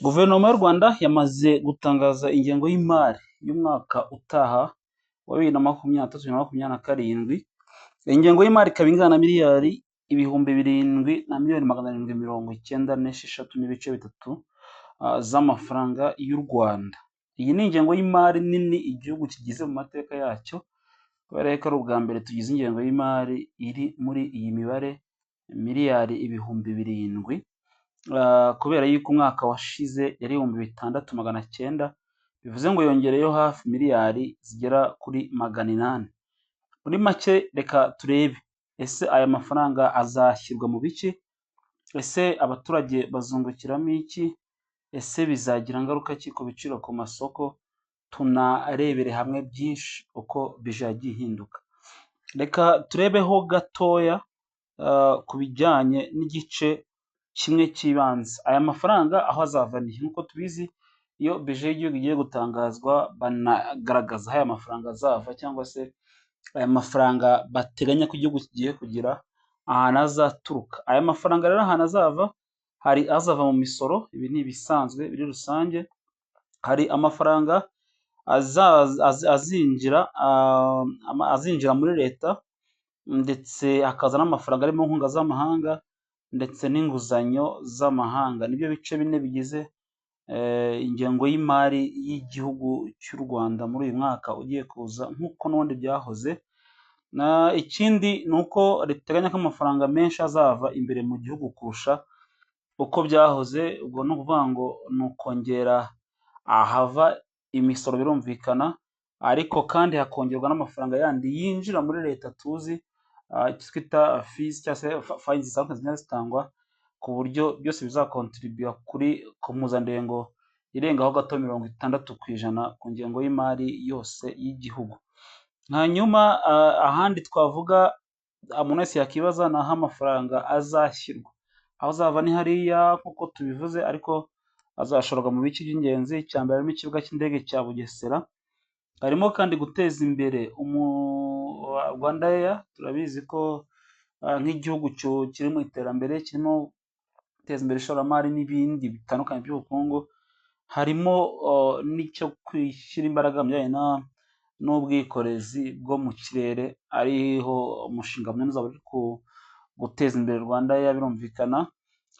Guverinoma y'u Rwanda yamaze gutangaza ingengo y'imari y'umwaka utaha wa 2023 2027. Ingengo y'imari ikaba ingana na miliyari ibihumbi 7 na miliyoni 796 n'ibice bitatu z'amafaranga y'u Rwanda. Iyi ni ingengo y'imari nini igihugu kigize mu mateka yacyo, kubera ko ari ubwa mbere tugize ingengo y'imari iri muri iyi mibare miliyari ibihumbi 7, kubera yuko umwaka washize yari 6,900, bivuze ngo yongereyeho hafi miliyari zigera kuri 800. Muri make reka turebe, ese aya mafaranga azashyirwa mu biki? Ese abaturage bazungukiramo iki? Ese bizagira ngaruka ki ku biciro ku masoko? Tunarebere hamwe byinshi uko bije yagiye ihinduka. Reka turebeho gatoya ku bijyanye n'igice kimwe cy'ibanze. Aya mafaranga aho azava ni nk'uko tubizi, iyo bije y'igihugu igiye gutangazwa banagaragaza aho aya mafaranga azava, cyangwa se aya mafaranga bateganya ko igihugu kigiye kugira ahantu azaturuka. Aya mafaranga rero ahantu azava, hari azava mu misoro, ibi ni ibisanzwe biri rusange. Hari amafaranga azinjira muri leta, ndetse hakaza n'amafaranga arimo inkunga z'amahanga ndetse n'inguzanyo z'amahanga. Nibyo bice bine bigize ingengo y'imari y'igihugu cy'u Rwanda muri uyu mwaka ugiye kuza, nk'uko n'ubundi byahoze. Ikindi ni uko riteganya ko amafaranga menshi azava imbere mu gihugu kurusha uko byahoze. Ubwo ni ukuvuga ngo ni ukongera ahava imisoro, birumvikana, ariko kandi hakongerwa n'amafaranga yandi yinjira muri leta tuzi, twita fees cyangwa se fines zisanzwe zigenda zitangwa, ku buryo byose bizakontribuya ku mpuzandengo irengaho gato 60% ku ngengo y'imari yose y'igihugu. Hanyuma ahandi twavuga umuntu wese yakibaza ni aho amafaranga azashyirwa. Aho azava ni hariya nk'uko tubivuze, ariko azashorwa mu bice by'ingenzi. Icya mbere harimo ikibuga cy'indege cya Bugesera, harimo kandi guteza imbere Rwanda Air. Turabizi ko nk'igihugu kiri mu iterambere, kirimo guteza imbere ishoramari n'ibindi bitandukanye by'ubukungu. Harimo n'icyo kwishyira imbaraga mu bijyanye n'ubwikorezi bwo mu kirere, ariho umushinga munini uzaba uri guteza imbere Rwanda Air, birumvikana.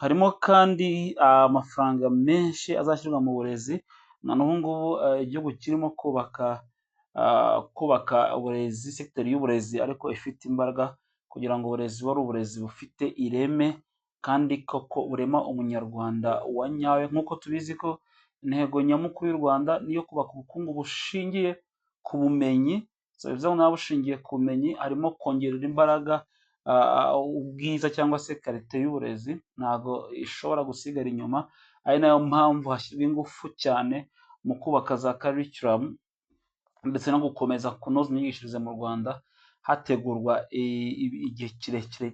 Harimo kandi amafaranga menshi azashyirwa mu burezi. Na n'ubu ngubu igihugu kirimo kubaka uburezi, sekiteri y'uburezi ariko ifite imbaraga, kugira ngo uburezi bube ari uburezi bufite ireme kandi koko burema umunyarwanda wa nyawe. Nk'uko tubizi ko intego nyamukuru y'u Rwanda niyo kubaka ubukungu bushingiye ku bumenyi. Bivuze ngo nawe bushingiye ku bumenyi, harimo kongerera imbaraga ubwiza cyangwa se karite y'uburezi, ntabwo ishobora gusigara inyuma. Ari nayo mpamvu hashyirwa ingufu cyane mu kubaka za curriculum, ndetse no gukomeza kunoza imyigishirize mu Rwanda, hategurwa igihe kirekire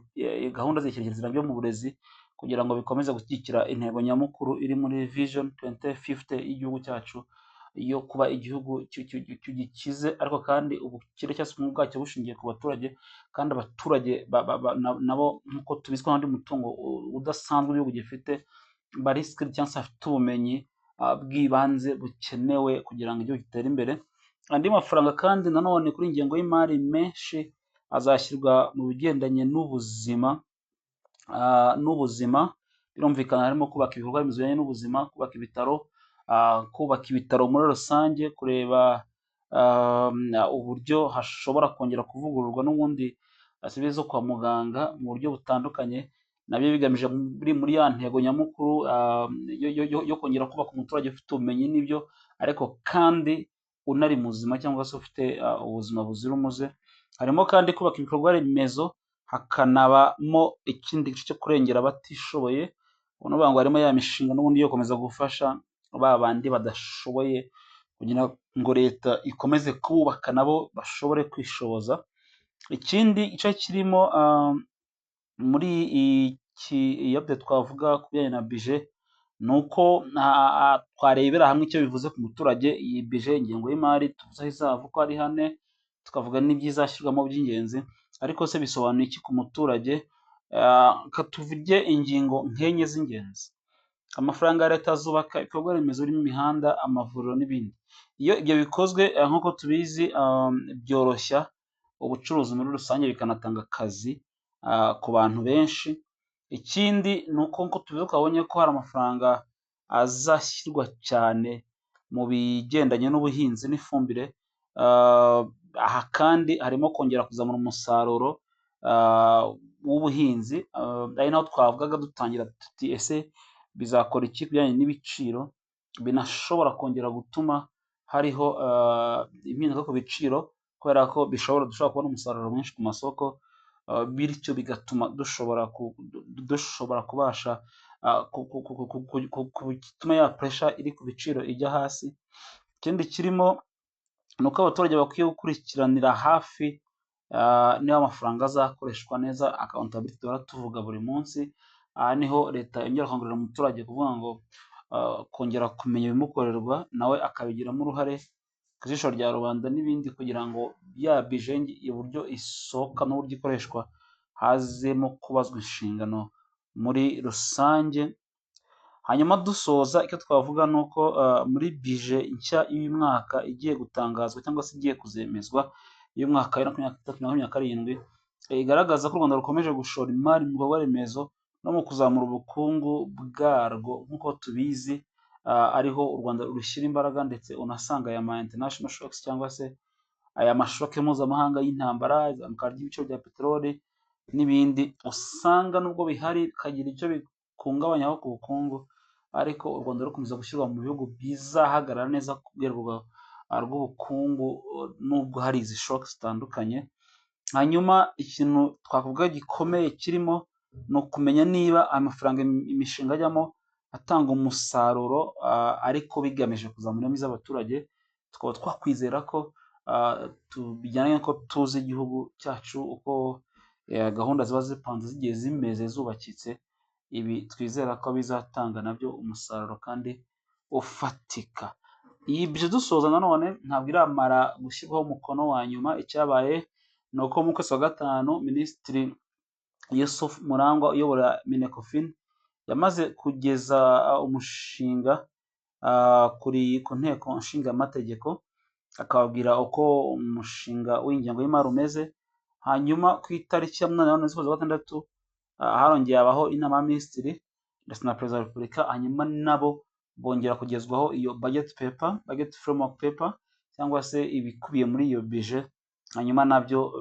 gahunda z'ikirekire zirambye mu burezi, kugira ngo bikomeze gushyigikira intego nyamukuru iri muri Vision 2050 y'igihugu cyacu, yo kuba igihugu gikize, ariko kandi ubukire cyangwa se ubukungu bwacyo bushingiye ku baturage. Kandi abaturage nabo nk'uko tubizi ko n'undi mutungo udasanzwe igihugu gifite, bari skilled cyangwa se bafite ubumenyi bw'ibanze bukenewe kugira ngo igihugu gitere imbere. Andi mafaranga kandi nanone kuri ingengo y'imari menshi azashyirwa mu bigendanye n'ubuzima. Birumvikana harimo kubaka ibikorwa remezo bijyanye n'ubuzima, kubaka ibitaro muri rusange, kureba uburyo hashobora kongera kuvugururwa n'ubundi serivisi zo kwa muganga mu buryo butandukanye, nabyo bigamije muri ya ntego nyamukuru yo kongera kubaka umuturage ufite ubumenyi n'ibyo, ariko kandi unari muzima cyangwa se ufite ubuzima buzira umuze. Harimo kandi kubaka ibikorwa remezo, hakanabamo ikindi gice cyo kurengera abatishoboye. Ubona ngo harimo ya mishinga n'ubundi yo gukomeza gufasha ba bandi badashoboye, kugira ngo leta ikomeze kubaka nabo bashobore kwishoboza. Ikindi gice kirimo muri iyo twavuga ku bijyanye na bije, ni uko twarebera hamwe icyo bivuze ku muturage. Iyi bije, ingengo y'imari tuvuze aho izava uko ari hane, tukavuga n'ibyizashyirwamo by'ingenzi, ariko se bisobanuye iki ku muturage? Tuvuge ingingo nk'enye z'ingenzi. amafaranga ya leta azubaka ibikorwa remezo birimo imihanda, amavuriro n'ibindi. Iyo ibyo bikozwe nk'uko tubizi byoroshya ubucuruzi muri rusange bikanatanga akazi ku bantu benshi. Ikindi ni uko nk'uko tubizi twabonye ko hari amafaranga azashyirwa cyane mu bigendanye n'ubuhinzi n'ifumbire, aha kandi harimo kongera kuzamura umusaruro w'ubuhinzi, ari naho twavugaga dutangira tuti ese bizakora iki ku bijyanye n'ibiciro, binashobora kongera gutuma hariho impinduka ku biciro, kubera ko dushobora kubona umusaruro mwinshi ku masoko, bityo bigatuma dushobora kubasha gutuma ya puresha iri ku biciro ijya hasi. Ikindi kirimo ni uko abaturage bakwiye gukurikiranira hafi niba amafaranga azakoreshwa neza, accountability duhora tuvuga buri munsi. Aha niho leta yongera gukangurira umuturage kuvuga ngo kongera kumenya ibimukorerwa, nawe akabigiramo uruhare ku jisho rya rubanda n'ibindi, kugira ngo ya bije uburyo isohoka n'uburyo ikoreshwa hazemo kubazwa inshingano muri rusange. Hanyuma dusoza, icyo twavuga ni uko muri bije nshya y'uyu mwaka igiye gutangazwa cyangwa se igiye kuzemezwa y'umwaka wa 2023-2027, igaragaza ko u Rwanda rukomeje gushora imari mu bikorwa remezo no mu kuzamura ubukungu bwarwo. Nk'uko tubizi ariho u Rwanda rushyira imbaraga, ndetse unasanga aya ma international shocks cyangwa se aya mashoke mpuzamahanga y'intambara, izamuka ry'ibiciro bya peteroli n'ibindi, usanga nubwo bihari bikagira icyo bikungabanyaho ku bukungu, ariko u Rwanda rukomeza gushyirwa mu bihugu bizahagarara neza ku rwego rw'ubukungu nubwo hari izi shock zitandukanye. Hanyuma ikintu twavuga gikomeye kirimo ni ukumenya niba amafaranga imishinga ajyamo atanga umusaruro, ariko bigamije kuzamura imibereho z'abaturage. Tukaba twakwizera ko bijyanye n'uko tuzi igihugu cyacu uko gahunda ziba zipanze zigiye zimeze zubakitse, ibi twizera ko bizatanga nabyo umusaruro kandi ufatika. Ibyo dusoza nanone ntabwo iramara gushyirwaho umukono wa nyuma. Icyabaye ni uko mu kwezi kwa gatanu Minisitiri Yusuf Murangwa uyobora Minecofin yamaze kugeza umushinga ku nteko nshingamategeko, akababwira uko umushinga w'ingengo y'imari umeze. Hanyuma ku itariki ya 8 z'ukwezi kwa gatandatu harongeye habaho inama ya minisitiri ndetse na perezida wa repubulika, hanyuma nabo bongera kugezwaho iyo budget framework paper cyangwa se ibikubiye muri iyo bije, hanyuma nabyo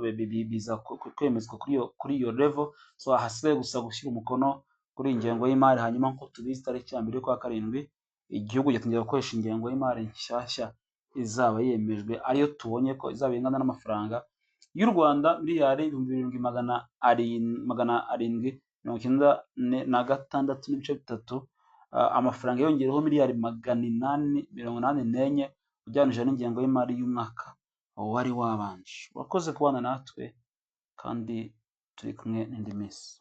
biza kwemezwa kuri iyo level. So hasigaye gusa gushyira umukono kuri ingengo y'imari, hanyuma nko tubizi tariki ya 1/7 igihugu gitangira gukoresha ingengo y'imari nshyashya izaba yemejwe, ariyo tubonye ko izaba ingana n'amafaranga y'u Rwanda miliyari 7,796.3, amafaranga yongereho miliyari 884 ugereranije n'ingengo y'imari y'umwaka wari wabanje. Wakoze kubana natwe kandi turi kumwe n'indi minsi.